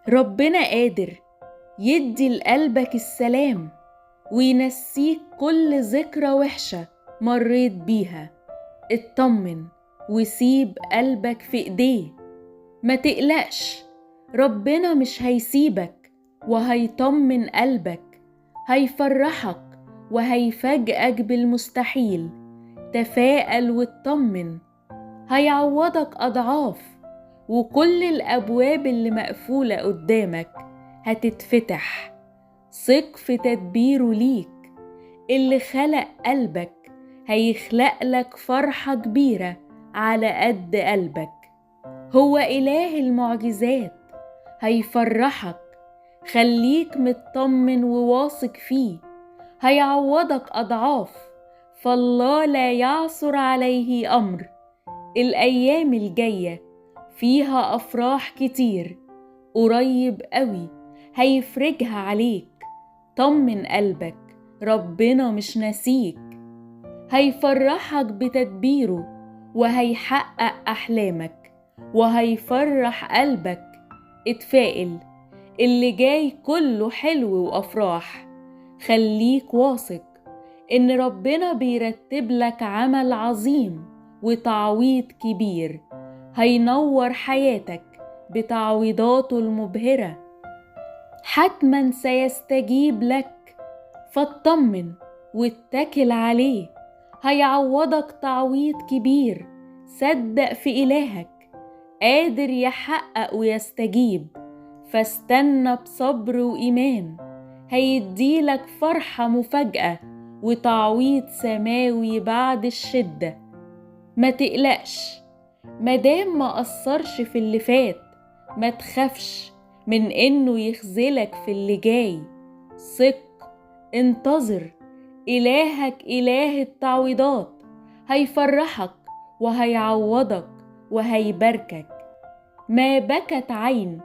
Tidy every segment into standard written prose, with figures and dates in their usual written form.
ربنا قادر يدي لقلبك السلام وينسيك كل ذكرى وحشة مريت بيها. اطمن وسيب قلبك في ايديه. ما تقلقش، ربنا مش هيسيبك وهيطمن قلبك، هيفرحك وهيفاجئك بالمستحيل. تفائل واطمن، هيعوضك أضعاف، وكل الأبواب اللي مقفولة قدامك هتتفتح. ثق في تدبيره ليك، اللي خلق قلبك هيخلق لك فرحة كبيرة على قد قلبك. هو إله المعجزات هيفرحك، خليك مطمن وواثق فيه. هيعوضك أضعاف، فالله لا يعثر عليه أمر. الأيام الجاية فيها أفراح كتير، قريب قوي هيفرجها عليك. طمن قلبك، ربنا مش ناسيك. هيفرحك بتدبيره وهيحقق أحلامك وهيفرح قلبك. اتفائل، اللي جاي كله حلو وأفراح. خليك واثق إن ربنا بيرتب لك عمل عظيم وتعويض كبير، هينور حياتك بتعويضاته المبهرة. حتما سيستجيب لك، فاطمن واتكل عليه. هيعوضك تعويض كبير، صدق في إلهك قادر يحقق ويستجيب. فاستنى بصبر وإيمان، هيديلك فرحة مفاجأة وتعويض سماوي بعد الشدة. ما تقلقش، مادام ما قصرش في اللي فات، ما تخافش من إنه يخذلك في اللي جاي. ثق، انتظر، إلهك إله التعويضات هيفرحك وهيعوضك وهيباركك. ما بكت عين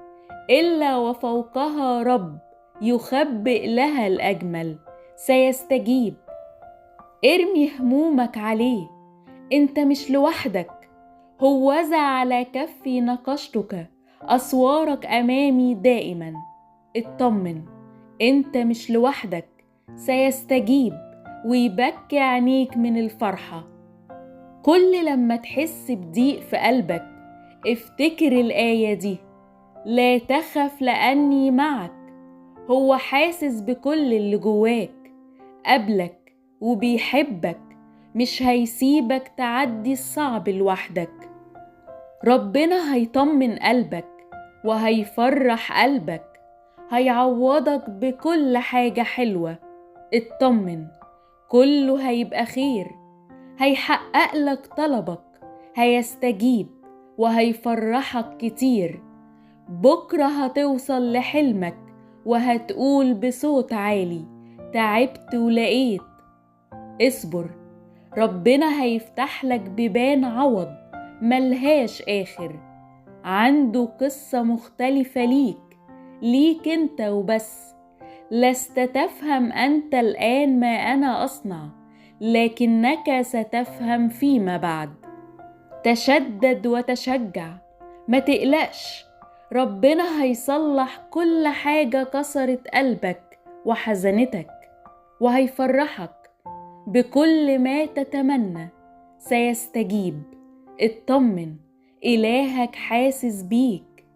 إلا وفوقها رب يخبئ لها الأجمل. سيستجيب، ارمي همومك عليه، انت مش لوحدك. هوذا على كفي نقشتك، أسوارك أمامي دائما. اطمن، انت مش لوحدك. سيستجيب ويبكي عينيك من الفرحة. كل لما تحس بضيق في قلبك افتكر الآية دي: لا تخف لأني معك. هو حاسس بكل اللي جواك، قبلك وبيحبك، مش هيسيبك تعدي الصعب لوحدك. ربنا هيطمن قلبك وهيفرح قلبك، هيعوضك بكل حاجة حلوة. اطمن، كله هيبقى خير. هيحقق لك طلبك، هيستجيب وهيفرحك كتير. بكرة هتوصل لحلمك وهتقول بصوت عالي: تعبت ولقيت. اصبر، ربنا هيفتح لك بيبان عوض ملهاش آخر. عنده قصة مختلفة ليك انت وبس. لست تفهم أنت الآن ما أنا أصنع، لكنك ستفهم فيما بعد. تشدد وتشجع، ما تقلقش، ربنا هيصلح كل حاجة كسرت قلبك وحزنتك، وهيفرحك بكل ما تتمنى. سيستجيب، اطمن، إلهك حاسس بيك.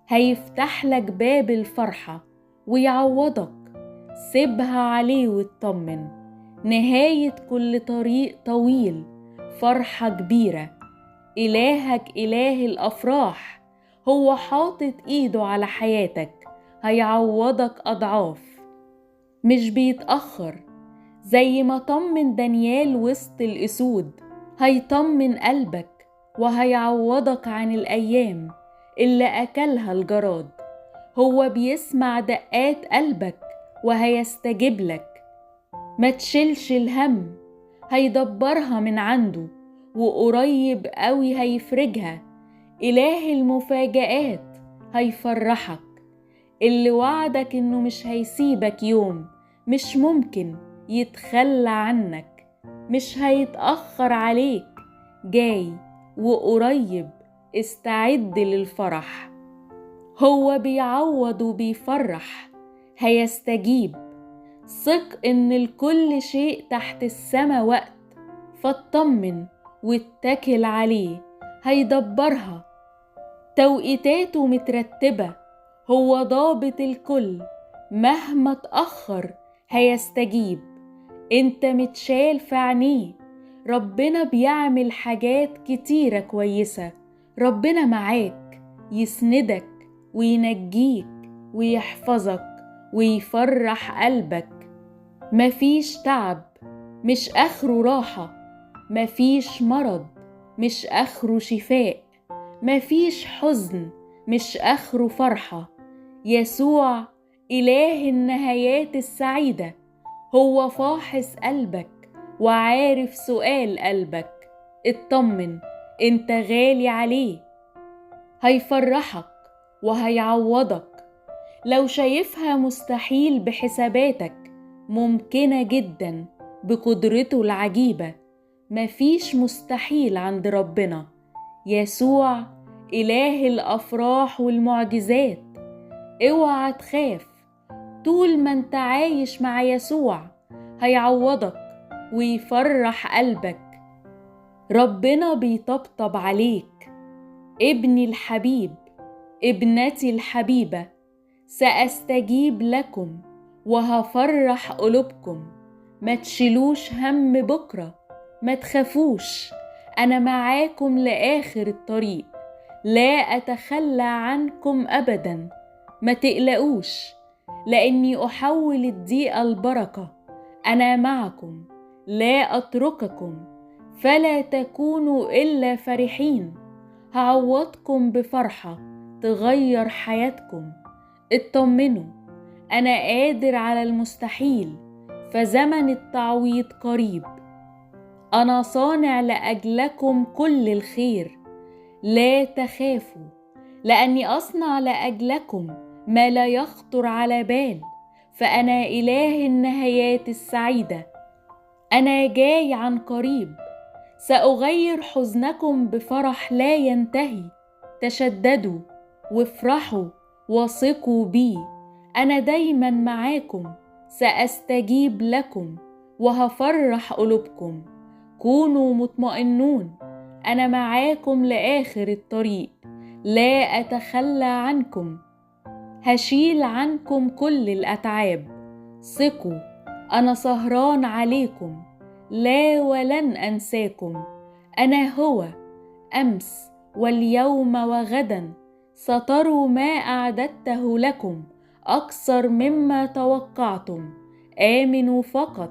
هيفتح لك باب الفرحة ويعوضك. سيبها عليه واطمن، نهاية كل طريق طويل فرحة كبيرة. إلهك إله الأفراح، هو حاطط إيده على حياتك، هيعوضك أضعاف. مش بيتأخر، زي ما طمن دانيال وسط الأسود هيطمن قلبك وهيعوضك عن الأيام اللي أكلها الجراد. هو بيسمع دقات قلبك وهيستجيب لك. ما تشيلش الهم، هيدبرها من عنده وقريب قوي هيفرجها. إله المفاجآت هيفرحك، اللي وعدك إنه مش هيسيبك يوم، مش ممكن يتخلى عنك، مش هيتأخر عليك. جاي وقريب، استعد للفرح. هو بيعوض وبيفرح، هيستجيب. ثق إن لكل شيء تحت السما وقت، فاطمن واتكل عليه، هيدبرها. توقيتاته مترتبة، هو ضابط الكل، مهما اتأخر هيستجيب. انت متشال في عينيه، ربنا بيعمل حاجات كتيرة كويسة. ربنا معاك، يسندك وينجيك ويحفظك ويفرح قلبك. مفيش تعب مش آخره راحة، مفيش مرض مش آخره شفاء، مفيش حزن مش آخره فرحة. يسوع إله النهايات السعيدة، هو فاحص قلبك وعارف سؤال قلبك. اطمن، انت غالي عليه، هيفرحك وهيعوضك. لو شايفها مستحيل بحساباتك، ممكنة جدا بقدرته العجيبة. مفيش مستحيل عند ربنا. يسوع إله الأفراح والمعجزات. اوعى تخاف، طول ما انت عايش مع يسوع هيعوضك ويفرح قلبك. ربنا بيطبطب عليك. ابني الحبيب، ابنتي الحبيبة، سأستجيب لكم وهفرح قلوبكم. ما تشيلوش هم بكرة، ما تخافوش، أنا معاكم لآخر الطريق، لا أتخلى عنكم أبدا. ما تقلقوش، لأني أحول الضيقة البركة. أنا معكم، لا أترككم، فلا تكونوا إلا فرحين. هعوضكم بفرحة تغير حياتكم. اطمنوا، أنا قادر على المستحيل، فزمن التعويض قريب. أنا صانع لأجلكم كل الخير، لا تخافوا، لأني أصنع لأجلكم ما لا يخطر على بال. فأنا إله النهايات السعيدة، أنا جاي عن قريب. سأغير حزنكم بفرح لا ينتهي. تشددوا وافرحوا وثقوا بي، أنا دايما معاكم، سأستجيب لكم وهفرح قلوبكم. كونوا مطمئنون، أنا معاكم لآخر الطريق، لا أتخلى عنكم. هشيل عنكم كل الأتعاب. ثقوا، أنا سهران عليكم، لا ولن أنساكم. أنا هو أمس واليوم وغدا، ستروا ما أعددته لكم أكثر مما توقعتم. آمنوا فقط